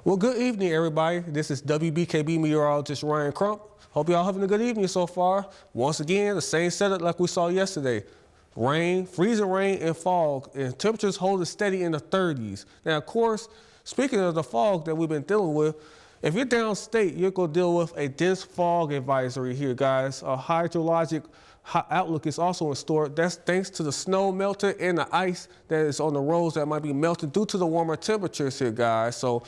Well, good evening, everybody. This is WBKB Meteorologist Ryan Crump. Hope y'all having a good evening so far. Once again, the same setup like we saw yesterday. Rain, freezing rain, and fog, and temperatures holding steady in the 30s. Now, of course, speaking of the fog that we've been dealing with, if you're downstate, you're going to deal with a dense fog advisory here, guys. A hydrologic outlook is also in store. That's thanks to the snow melting and the ice that is on the roads that might be melting due to the warmer temperatures here, guys. So,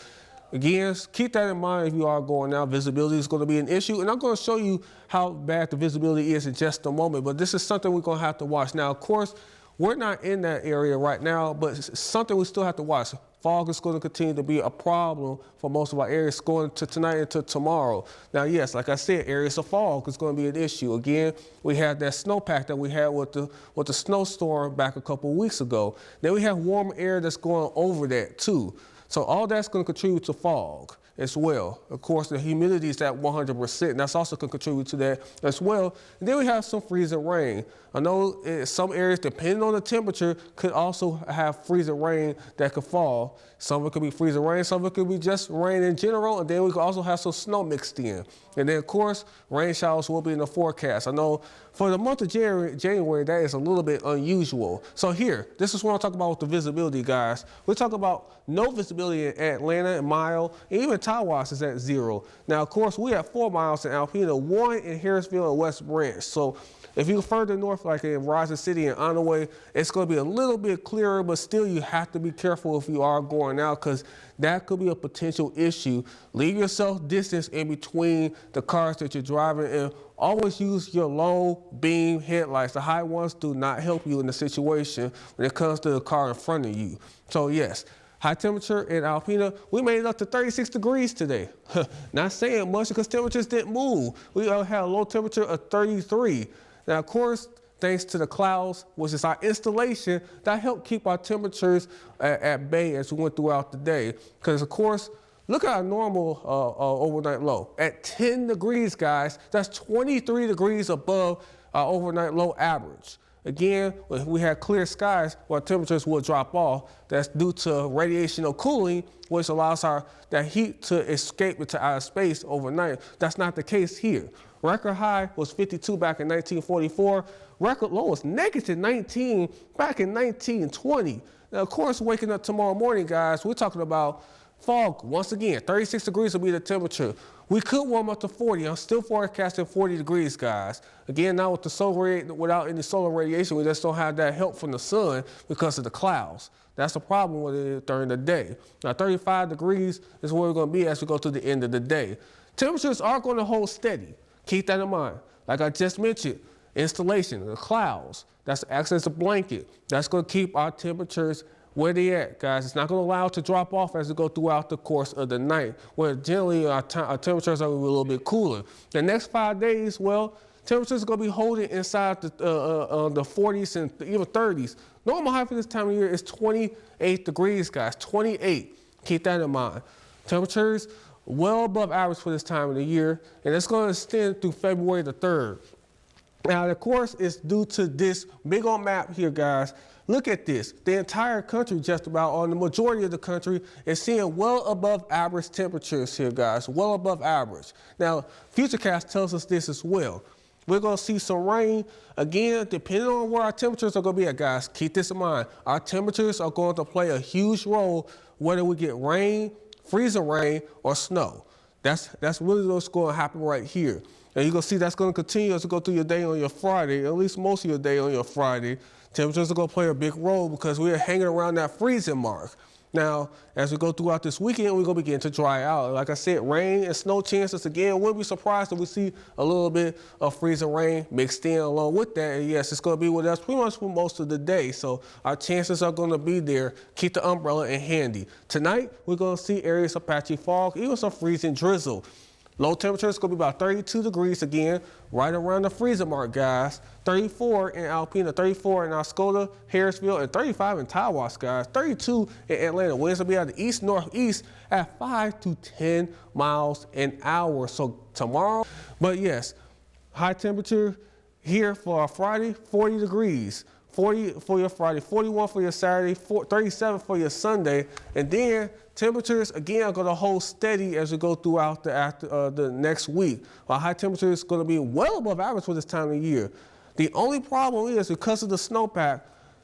again, keep that in mind if you are going out. Visibility is going to be an issue, and I'm going to show you how bad the visibility is in just a moment, but this is something we're going to have to watch. Now, of course, we're not in that area right now, but it's something we still have to watch. Fog is going to continue to be a problem for most of our areas going to tonight and to tomorrow. Now, yes, like I said, areas of fog is going to be an issue. Again, we have that snowpack that we had with the snowstorm back a couple of weeks ago. Then we have warm air that's going over that too. So all that's going to contribute to fog as well. Of course, the humidity is at 100%, and that's also going to contribute to that as well. And then we have some freezing rain. I know in some areas, depending on the temperature, could also have freezing rain that could fall. Some of it could be freezing rain, some of it could be just rain in general, and then we could also have some snow mixed in. And then, of course, rain showers will be in the forecast. I know for the month of January, that is a little bit unusual. So here, this is what I'm talking about with the visibility, guys. We're talking about no visibility in Atlanta and Mile, and even Tawas is at 0. Now, of course, we have 4 miles in Alpena, 1 in Harrisville and West Branch. So if you go further north, like in Rising City and Onaway, it's going to be a little bit clearer, but still you have to be careful if you are going out, because that could be a potential issue. Leave yourself distance in between the cars that you're driving, and always use your low beam headlights. The high ones do not help you in the situation when it comes to the car in front of you. So yes, high temperature in Alpena, we made it up to 36 degrees today. Not saying much because temperatures didn't move. We had a low temperature of 33. Now, of course, thanks to the clouds, which is our installation, that helped keep our temperatures at bay as we went throughout the day. Because, of course, look at our normal overnight low. At 10 degrees, guys, that's 23 degrees above our overnight low average. Again, if we had clear skies, our temperatures will drop off. That's due to radiational cooling, which allows that heat to escape into outer space overnight. That's not the case here. Record high was 52 back in 1944. Record low was negative 19 back in 1920. Now, of course, waking up tomorrow morning, guys, we're talking about fog. Once again, 36 degrees will be the temperature. We could warm up to 40. I'm still forecasting 40 degrees, guys. Again, now with the without any solar radiation, we just don't have that help from the sun because of the clouds. That's the problem with it during the day. Now, 35 degrees is where we're going to be as we go to the end of the day. Temperatures are going to hold steady. Keep that in mind. Like I just mentioned, installation, the clouds, that's acting as a blanket. That's going to keep our temperatures where they at, guys. It's not going to allow it to drop off as we go throughout the course of the night, where generally our temperatures are a little bit cooler. The next 5 days, well, temperatures are going to be holding inside the 40s and even 30s. Normal high for this time of year is 28 degrees, guys, 28. Keep that in mind. Temperatures well above average for this time of the year, and it's going to extend through February the 3rd. Now, of course, it's due to this big old map here, guys. Look at this. The entire country, just about, or the majority of the country, is seeing well above average temperatures here, guys, well above average. Now, Futurecast tells us this as well. We're going to see some rain. Again, depending on where our temperatures are going to be at, guys, keep this in mind. Our temperatures are going to play a huge role whether we get rain, freezing rain, or snow. That's really what's going to happen right here. And you're going to see that's going to continue as you go through your day on your Friday, at least most of your day on your Friday. Temperatures are going to play a big role because we're hanging around that freezing mark. Now, as we go throughout this weekend, we're going to begin to dry out. Like I said, rain and snow chances, again, wouldn't be surprised if we see a little bit of freezing rain mixed in along with that. And yes, it's going to be with us pretty much for most of the day. So our chances are going to be there. Keep the umbrella in handy. Tonight, we're going to see areas of patchy fog, even some freezing drizzle. Low temperature is going to be about 32 degrees again, right around the freezer mark, guys. 34 in Alpena, 34 in Oscoda, Harrisville, and 35 in Tawas, guys. 32 in Atlanta. Winds will be out of the east-northeast at 5 to 10 miles an hour. So tomorrow, but yes, high temperature here for Friday, 40 degrees. 40 for your Friday, 41 for your Saturday, 37 for your Sunday, and then temperatures again are going to hold steady as we go throughout the next week. Our high temperature is going to be well above average for this time of year. The only problem is because of the snowpack,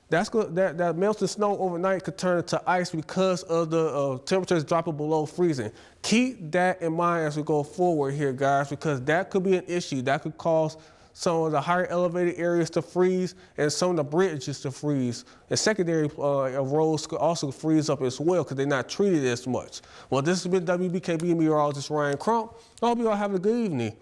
that melted snow overnight could turn into ice because of the temperatures dropping below freezing. Keep that in mind as we go forward here, guys, because that could be an issue. That could cause some of the higher elevated areas to freeze and some of the bridges to freeze. And secondary roads could also freeze up as well because they're not treated as much. Well, this has been WBKB meteorologist Ryan Crump. I hope you all have a good evening.